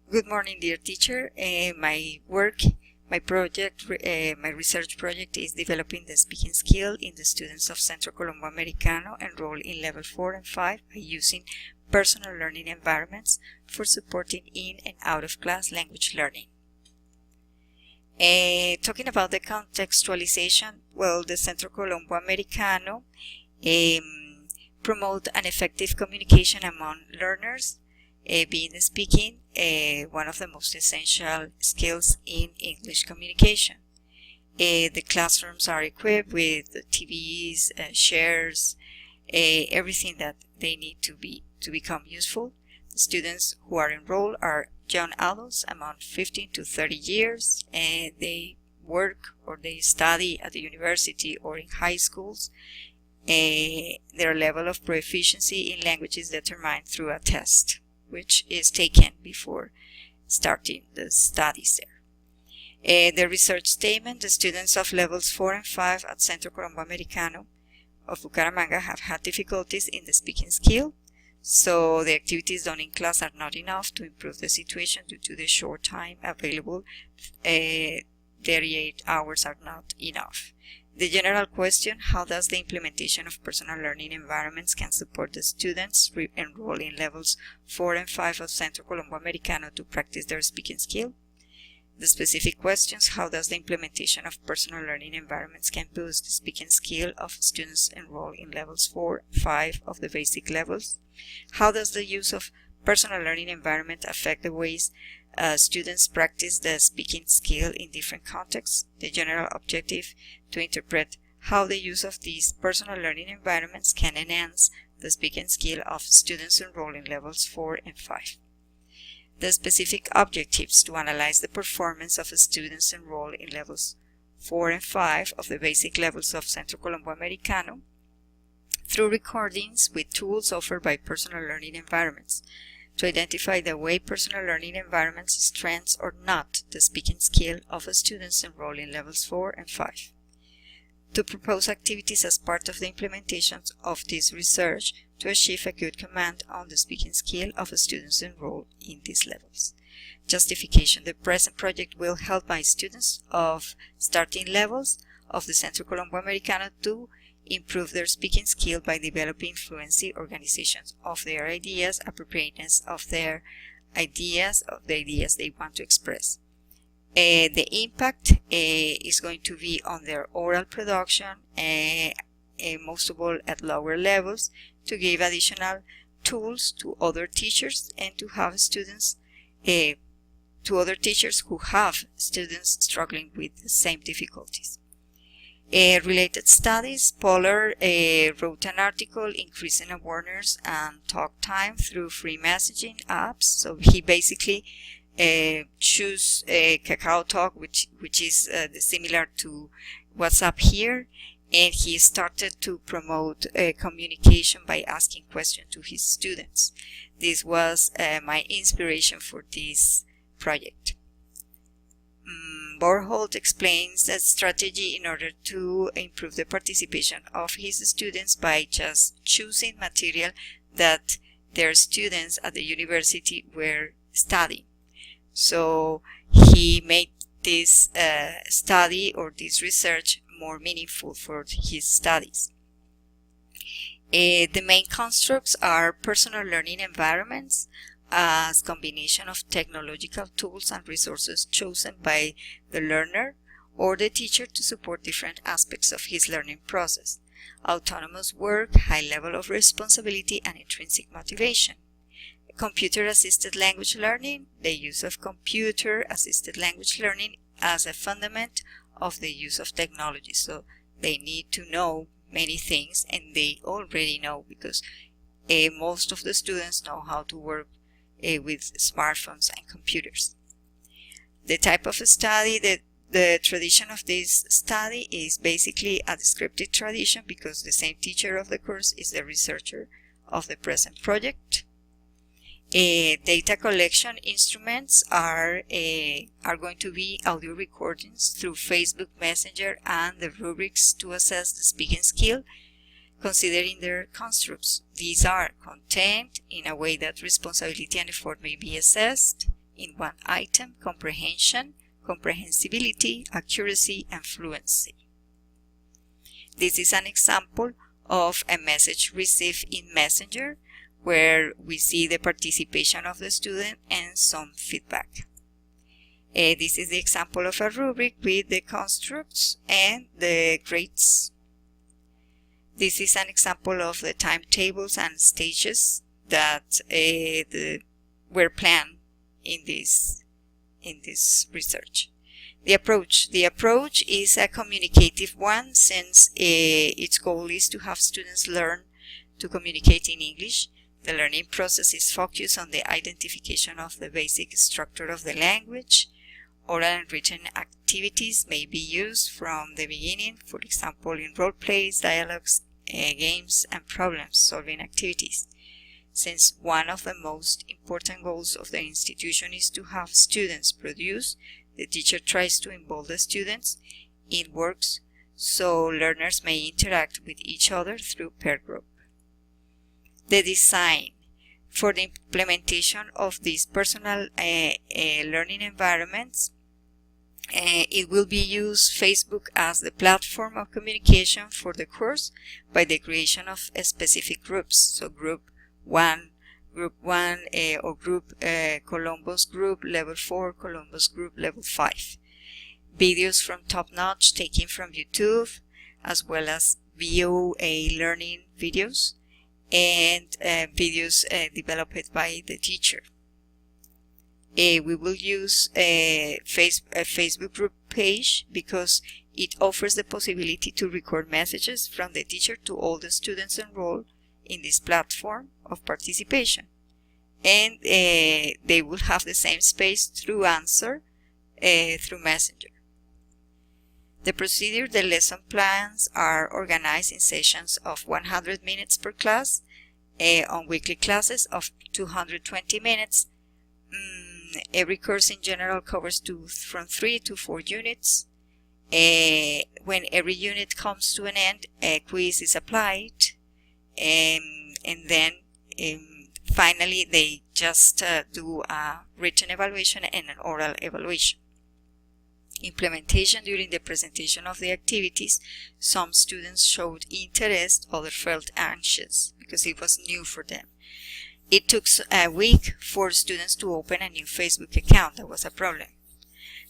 Good morning, dear teacher. My research project is developing the speaking skill in the students of Centro Colombo Americano enrolled in level 4 and 5 by using personal learning environments for supporting in and out of class language learning. Talking about the contextualization, well, the Centro Colombo Americano promote an effective communication among learners, being speaking one of the most essential skills in English communication. The classrooms are equipped with TVs, chairs, everything that they need to become useful. The students who are enrolled are young adults among 15 to 30 years, and they work or they study at the university or in high schools. Their level of proficiency in language is determined through a test, which is taken before starting the studies there. The research statement: the students of levels 4 and 5 at Centro Colombo Americano of Bucaramanga have had difficulties in the speaking skill, so the activities done in class are not enough to improve the situation due to the short time available. 38 hours are not enough. The general question: how does the implementation of personal learning environments can support the students enrolled in levels 4 and 5 of Centro Colombo Americano to practice their speaking skill? The specific questions: how does the implementation of personal learning environments can boost the speaking skill of students enrolled in levels 4 and 5 of the basic levels? How does the use of personal learning environment affect the ways students practice the speaking skill in different contexts? The general objective: to interpret how the use of these personal learning environments can enhance the speaking skill of students enrolled in levels 4 and 5. The specific objectives: to analyze the performance of students enrolled in levels 4 and 5 of the basic levels of Centro Colombo Americano through recordings with tools offered by personal learning environments, to identify the way personal learning environments strengthens or not the speaking skill of students enrolled in levels 4 and 5. To propose activities as part of the implementation of this research to achieve a good command on the speaking skill of students enrolled in these levels. Justification: the present project will help my students of starting levels of the Centro Colombo Americano to improve their speaking skill by developing fluency, organizations of their ideas, appropriateness of their ideas, of the ideas they want to express. The impact is going to be on their oral production, most of all at lower levels, to give additional tools to other teachers and to have students, to other teachers who have students struggling with the same difficulties. Related studies: Polar wrote an article increasing awareness and talk time through free messaging apps. So he basically choose Kakao Talk, which is similar to WhatsApp here, and he started to promote communication by asking questions to his students. This was my inspiration for this project. Borholt explains the strategy in order to improve the participation of his students by just choosing material that their students at the university were studying. So he made this study or this research more meaningful for his studies. The main constructs are personal learning environments as combination of technological tools and resources chosen by the learner or the teacher to support different aspects of his learning process. Autonomous work, high level of responsibility, and intrinsic motivation. Computer-assisted language learning: the use of computer-assisted language learning as a fundament of the use of technology. So they need to know many things, and they already know because most of the students know how to work with smartphones and computers. The type of study: the tradition of this study is basically a descriptive tradition because the same teacher of the course is the researcher of the present project. Data collection instruments are going to be audio recordings through Facebook Messenger and the rubrics to assess the speaking skill, considering their constructs. These are content in a way that responsibility and effort may be assessed, in one item: comprehension, comprehensibility, accuracy, and fluency. This is an example of a message received in Messenger, where we see the participation of the student and some feedback. This is the example of a rubric with the constructs and the grades. This is an example of the timetables and stages that were planned in this research. The approach is a communicative one, since its goal is to have students learn to communicate in English. The learning process is focused on the identification of the basic structure of the language. Oral and written activities may be used from the beginning, for example in role plays, dialogues, games, and problem-solving activities. Since one of the most important goals of the institution is to have students produce, the teacher tries to involve the students in works so learners may interact with each other through peer group. The design. For the implementation of these personal learning environments, it will be used Facebook as the platform of communication for the course by the creation of specific groups. So group 1 or group Columbus group level 4, Columbus group level 5. Videos from Top Notch taken from YouTube, as well as VOA learning videos and videos developed by the teacher. We will use a Facebook group page because it offers the possibility to record messages from the teacher to all the students enrolled in this platform of participation, and they will have the same space through Answer through Messenger. The procedure: the lesson plans are organized in sessions of 100 minutes per class on weekly classes of 220 minutes. Every course in general covers from 3 to 4 units. When every unit comes to an end, a quiz is applied, and then finally they just do a written evaluation and an oral evaluation. Implementation: during the presentation of the activities, some students showed interest, others felt anxious because it was new for them. It took a week for students to open a new Facebook account. That was a problem.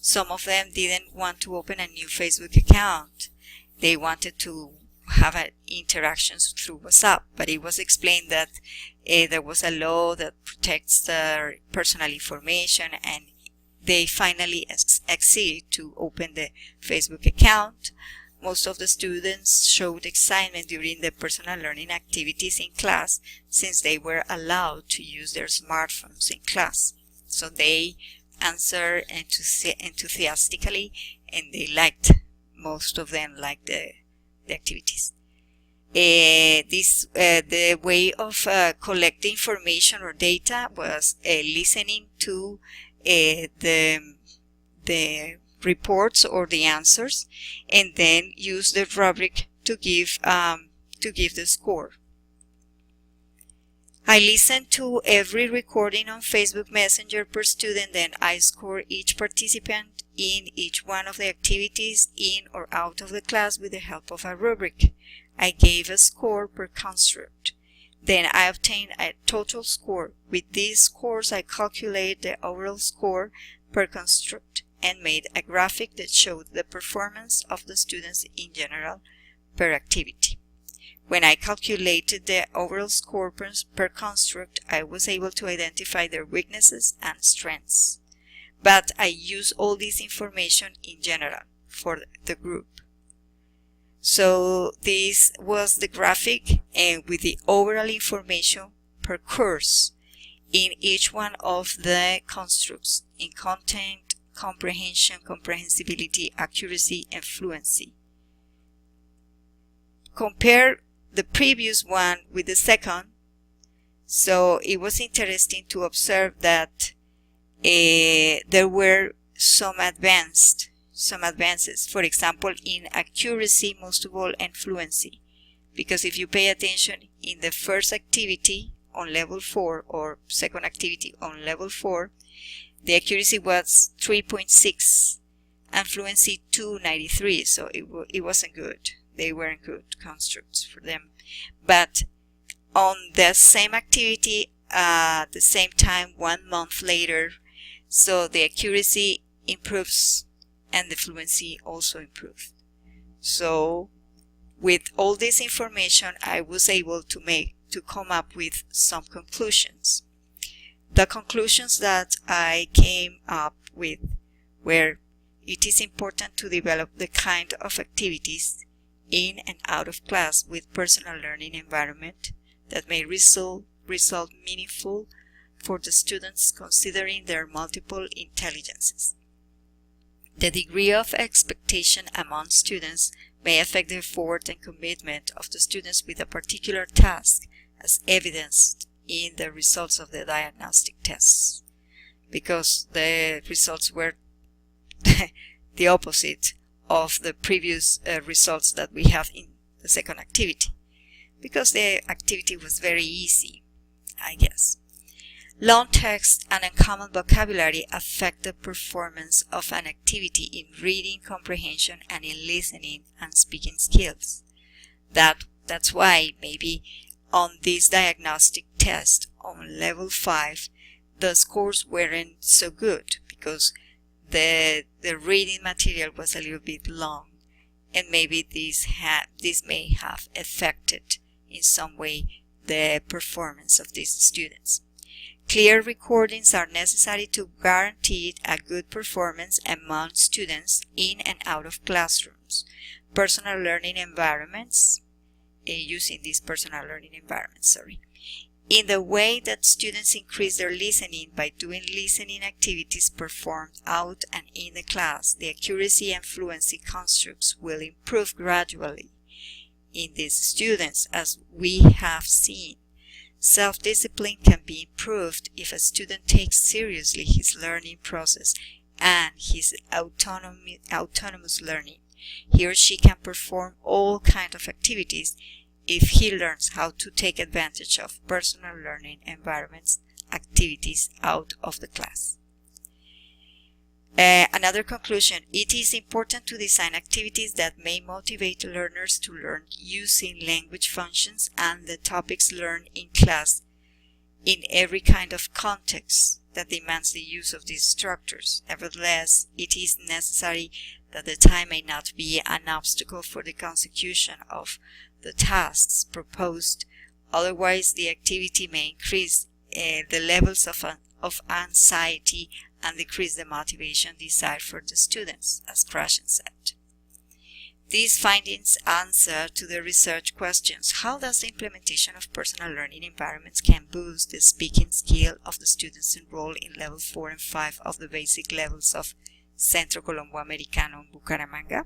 Some of them didn't want to open a new Facebook account. They wanted to have interactions through WhatsApp, but it was explained that there was a law that protects their personal information, and they finally acceded to open the Facebook account. Most of the students showed excitement during the personal learning activities in class, since they were allowed to use their smartphones in class. So they answered enthusiastically, and most of them liked the activities. The way of collecting information or data was listening to the reports or the answers, and then use the rubric to give the score. I listen to every recording on Facebook Messenger per student, then I score each participant in each one of the activities in or out of the class with the help of a rubric. I gave a score per construct. Then I obtained a total score. With these scores, I calculate the overall score per construct and made a graphic that showed the performance of the students in general per activity. When I calculated the overall score per construct, I was able to identify their weaknesses and strengths. But I use all this information in general for the group. So this was the graphic with the overall information per course in each one of the constructs in content, comprehension, comprehensibility, accuracy, and fluency. Compare the previous one with the second. So it was interesting to observe that there were some advances. For example, in accuracy, most of all, and fluency. Because if you pay attention in the first activity on level 4 or second activity on level 4, The accuracy was 3.6 and fluency 293, so it wasn't good. They weren't good constructs for them. But on the same activity at the same time 1 month later, so the accuracy improves and the fluency also improved. So with all this information, I was able to come up with some conclusions. The conclusions that I came up with were: it is important to develop the kind of activities in and out of class with personal learning environment that may result meaningful for the students considering their multiple intelligences. The degree of expectation among students may affect the effort and commitment of the students with a particular task, as evidenced in the results of the diagnostic tests, because the results were the opposite of the previous results that we have in the second activity, because the activity was very easy, I guess. Long text and uncommon vocabulary affect the performance of an activity in reading comprehension and in listening and speaking skills. That's why maybe on this diagnostic test on level 5 the scores weren't so good, because the reading material was a little bit long, and maybe this may have affected in some way the performance of these students. Clear recordings are necessary to guarantee a good performance among students in and out of classrooms. Personal learning environments, using these personal learning environments, in the way that students increase their listening by doing listening activities performed out and in the class, the accuracy and fluency constructs will improve gradually in these students, as we have seen. Self-discipline can be improved if a student takes seriously his learning process and his autonomous learning. He or she can perform all kinds of activities if he learns how to take advantage of personal learning environments activities out of the class. Another conclusion: it is important to design activities that may motivate learners to learn using language functions and the topics learned in class in every kind of context that demands the use of these structures. Nevertheless, it is necessary that the time may not be an obstacle for the consecution of the tasks proposed. Otherwise, the activity may increase the levels of anxiety and decrease the motivation desired for the students, as Krashen said. These findings answer to the research questions: how does the implementation of personal learning environments can boost the speaking skill of the students enrolled in level 4 and 5 of the basic levels of Centro Colombo Americano in Bucaramanga?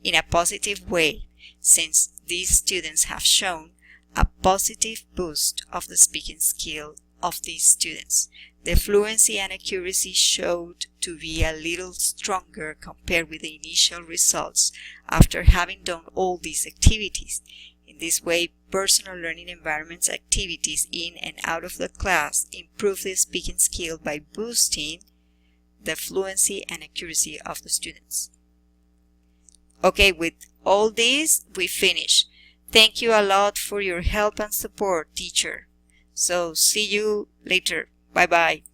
In a positive way, since these students have shown a positive boost of the speaking skill of these students. The fluency and accuracy showed to be a little stronger compared with the initial results after having done all these activities. In this way, personal learning environments activities in and out of the class improve the speaking skill by boosting the fluency and accuracy of the students. Okay, with all this, we finish. Thank you a lot for your help and support, teacher. So, see you later. Bye-bye.